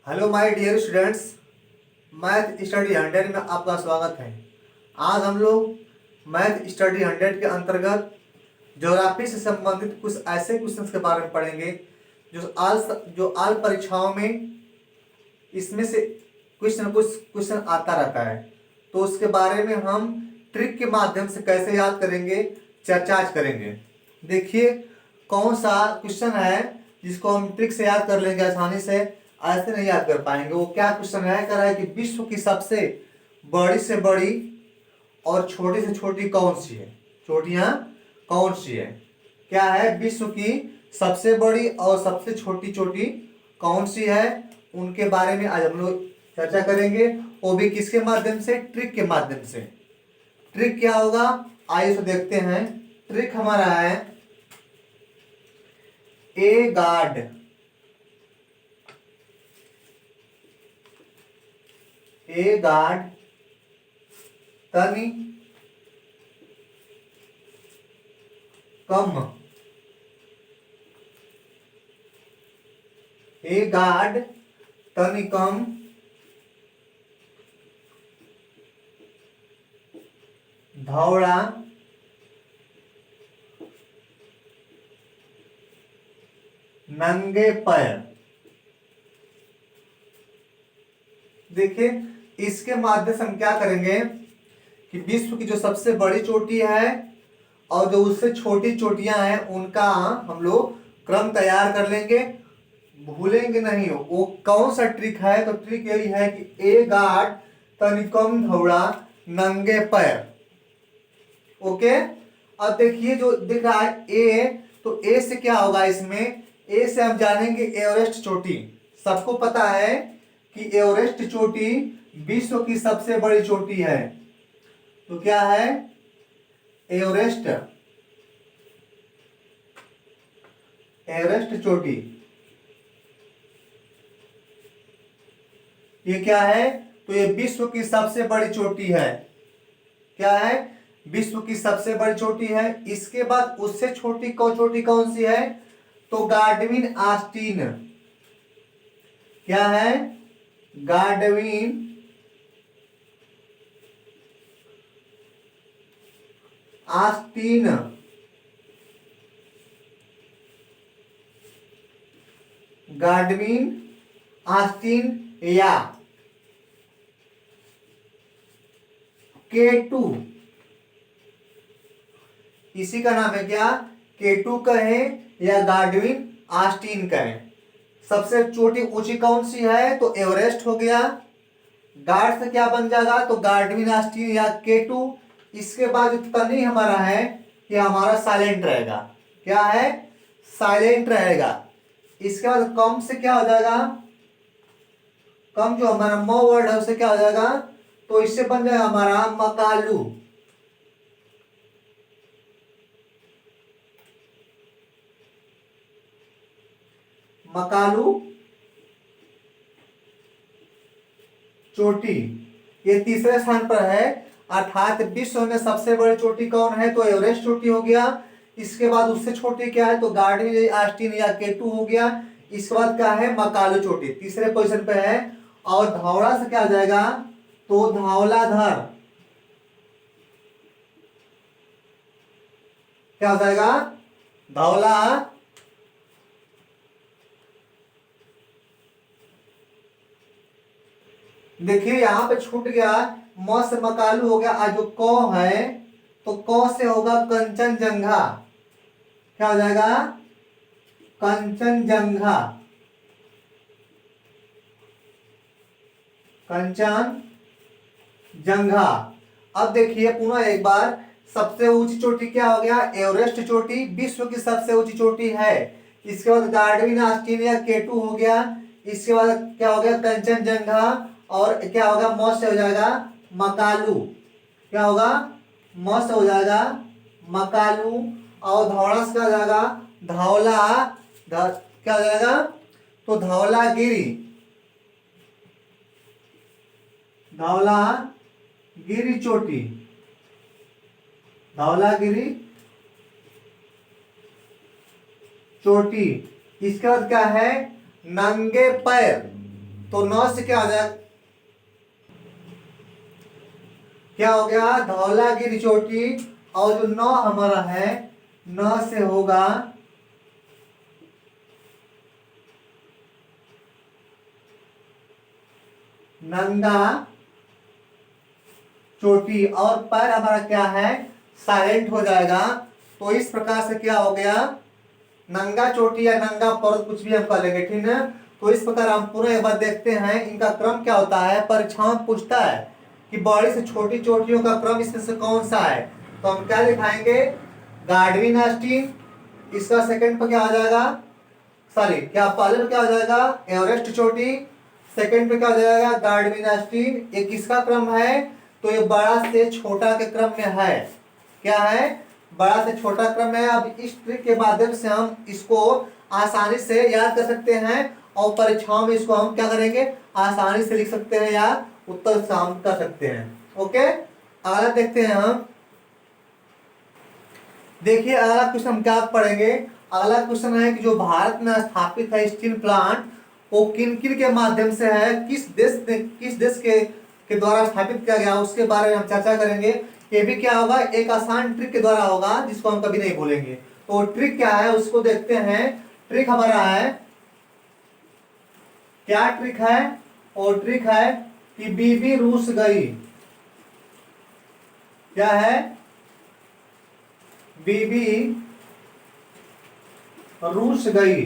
Hello my dear students, math study 100 में आपका स्वागत है। आज हम लोग मैथ स्टडी 100 के अंतर्गत ज्योग्राफी से संबंधित कुछ ऐसे क्वेश्चंस के बारे में पढ़ेंगे जो आल परीक्षाओं में इसमें से कुछ न कुछ क्वेश्चन आता रहता है। तो उसके बारे में हम ट्रिक के माध्यम से कैसे याद करेंगे, चर्चा आज करेंगे। देखिए कौन सा क्वेश्चन है जिसको हम ट्रिक से याद कर लेंगे आसानी से, ऐसे नहीं याद कर पाएंगे। वो क्या क्वेश्चन है, कह रहा है कि विश्व की सबसे बड़ी से बड़ी और छोटी से छोटी कौन सी है, चोटियां कौन सी है। क्या है, विश्व की सबसे बड़ी और सबसे छोटी चोटी कौन सी है, उनके बारे में आज हम लोग चर्चा करेंगे। वो भी किसके माध्यम से, ट्रिक के माध्यम से। ट्रिक क्या होगा, आइए तो देखते हैं। ट्रिक हमारा है ए गार्ड तनी कम धौड़ा नंगे पैर। देखिए इसके माध्यम से हम क्या करेंगे कि विश्व की जो सबसे बड़ी चोटी है और जो उससे छोटी चोटियां हैं उनका हम लोग क्रम तैयार कर लेंगे, भूलेंगे नहीं। वो कौन सा ट्रिक है, तो ट्रिक यही है कि ए गार्ड तनिकम धौड़ा नंगे पैर। ओके, अब देखिए जो दिख रहा है ए, तो ए से क्या होगा, इसमें ए से हम जानेंगे एवरेस्ट चोटी। सबको पता है कि एवरेस्ट चोटी विश्व की सबसे बड़ी चोटी है। तो क्या है, एवरेस्ट चोटी। ये क्या है, तो ये विश्व की सबसे बड़ी चोटी है। क्या है, विश्व की सबसे बड़ी चोटी है। इसके बाद उससे छोटी चोटी कौन सी है, तो गार्डविन आस्टीन। क्या है, गार्डविन आस्टीन। गार्डविन आस्टीन या K2, इसी का नाम है क्या, K2 कहें या गार्डविन आस्टीन कहें। सबसे छोटी ऊंची कौन सी है, तो एवरेस्ट हो गया। गार्ड से क्या बन जाएगा, तो गार्डविन आस्टीन या K2। इसके बाद जो तनी हमारा है, ये हमारा साइलेंट रहेगा। क्या है, साइलेंट रहेगा। इसके बाद कम से क्या हो जाएगा, कम जो हमारा म वर्ड है उससे क्या हो जाएगा, तो इससे बन जाएगा हमारा मकालू। मकालू चोटी ये तीसरे स्थान पर है। अर्थात विश्व में सबसे बड़ी चोटी कौन है, तो एवरेस्ट चोटी हो गया। इसके बाद उससे छोटी क्या है, तो गार्डविन आस्टीन या K2 हो गया। इसके बाद क्या है, मकालू चोटी तीसरे पोजीशन पे है। और धौड़ा से क्या आ जाएगा, तो धौलाधर। क्या हो जाएगा, धौला। देखिए यहां पे छूट गया, म से मकालू हो गया। आज जो क है, तो क से होगा कंचनजंगा। क्या हो जाएगा, कंचनजंगा। कंचनजंगा। अब देखिए पुनः एक बार, सबसे ऊंची चोटी क्या हो गया, एवरेस्ट चोटी विश्व की सबसे ऊंची चोटी है। इसके बाद गार्डविन आस्टीन या K2 हो गया। इसके बाद क्या हो गया, कंचनजंगा। और क्या होगा, म से हो जाएगा मकालू। क्या होगा, म से हो जाएगा मकालू। और धौड़ा से क्या हो जाएगा, क्या हो जाएगा, तो धौलागिरी। धौलागिरी चोटी, धौलागिरी चोटी। इसके बाद क्या है, नंगे पैर। तो 9 से क्या हो जाएगा, क्या हो गया, धौलागिरी चोटी। और जो 9 हमारा है, 9 से होगा नंगा चोटी। और पैर हमारा क्या है, साइलेंट हो जाएगा। तो इस प्रकार से क्या हो गया, नंगा चोटी या नंगा पर्वत, कुछ भी हम कह लेंगे, ठीक है। तो इस प्रकार हम पूरा एक बार देखते हैं इनका क्रम क्या होता है। परीक्षाओं में पूछता है कि बड़ी से छोटी चोटियों का क्रम इसमें से कौन सा है। तो हम क्या दिखाएंगे, गार्डविन आस्टीन। इसका सेकंड पर क्या हो जाएगा, सॉरी क्या पहले पे क्या हो जाएगा, एवरेस्ट चोटी। सेकंड पे क्या हो जाएगा, गार्डविन आस्टीन। ये किसका क्रम है, तो ये बड़ा से छोटा के क्रम में है। क्या है, बड़ा से छोटा क्रम है। अब इस ट्रिक के माध्यम से हम इसको आसानी से याद कर सकते हैं और परीक्षाओं में इसको हम क्या करेंगे, आसानी से लिख सकते हैं या उत्तर शामिल कर सकते हैं। ओके, अगला देखते हैं हम। देखिए अगला क्वेश्चन हम क्या पढ़ेंगे। अगला क्वेश्चन है कि जो भारत में स्थापित है स्टील प्लांट, वो किन किन के माध्यम से है, किस देश के द्वारा स्थापित किया गया, उसके बारे में हम चर्चा करेंगे। ये भी क्या होगा, एक आसान ट्रिक के द्वारा होगा जिसको हम कभी नहीं भूलेंगे। तो ट्रिक क्या है उसको देखते हैं। ट्रिक हमारा है, क्या ट्रिक है, और ट्रिक है कि बीबी रूस गई। क्या है, बीबी रूस गई।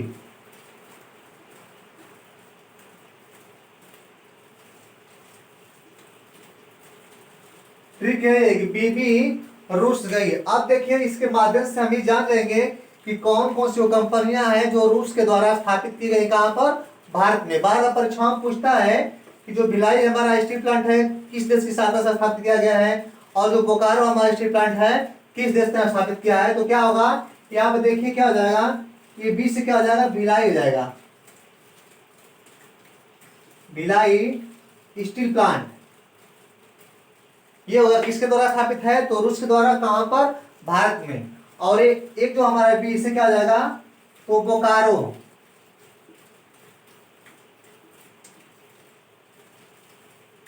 ट्रिक है कि बीबी रूस गई। अब देखिए इसके माध्यम से हम ये जान लेंगे कि कौन कौन सी कंपनियां हैं जो रूस के द्वारा स्थापित की गई, कहां पर, भारत में। बार बार परीक्षा में पूछता है कि जो भिलाई हमारा स्टील प्लांट है किस देश की सहायता से स्थापित किया गया है, और जो बोकारो हमारा स्टील प्लांट है किस देश ने स्थापित किया है। तो क्या होगा, यहाँ पे देखिए क्या हो जाएगा, ये बी से क्या हो जाएगा, भिलाई हो जाएगा। भिलाई स्टील प्लांट ये होगा किसके द्वारा स्थापित है, तो रूस के द्वारा। कहां पर, भारत में। और एक जो हमारा बी से क्या हो जाएगा, तो बोकारो।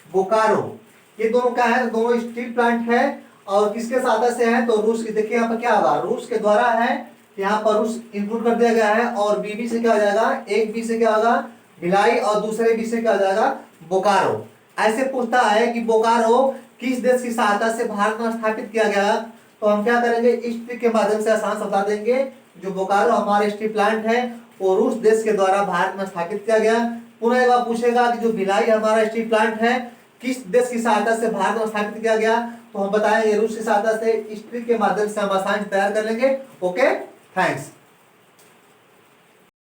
बोकारो ये दोनों क्या है, दोनों स्टील प्लांट है और किसके सहायता से है, तो रूस की। देखिए यहाँ पर क्या होगा, रूस के द्वारा है, यहाँ पर रूस इंक्लूड कर दिया गया है। और बीबी से क्या हो जाएगा, एक बी से क्या होगा, भिलाई, और दूसरे बी से क्या हो जाएगा, बोकारो। ऐसे पूछता है कि बोकारो किस देश की सहायता से भारत में स्थापित किया गया, तो हम क्या करेंगे, इस ट्रिक के माध्यम से आसान से बता देंगे। जो बोकारो हमारा स्टील प्लांट है वो रूस देश के द्वारा भारत में स्थापित किया गया। पुनः एक बार पूछेगा कि जो भिलाई हमारा स्टील प्लांट है किस देश की सहायता से भारत में स्थापित किया गया, तो हम बताएंगे रूस की सहायता से। इस ट्रिक के माध्यम से हम आसानी से तैयार कर लेंगे। Okay, thanks.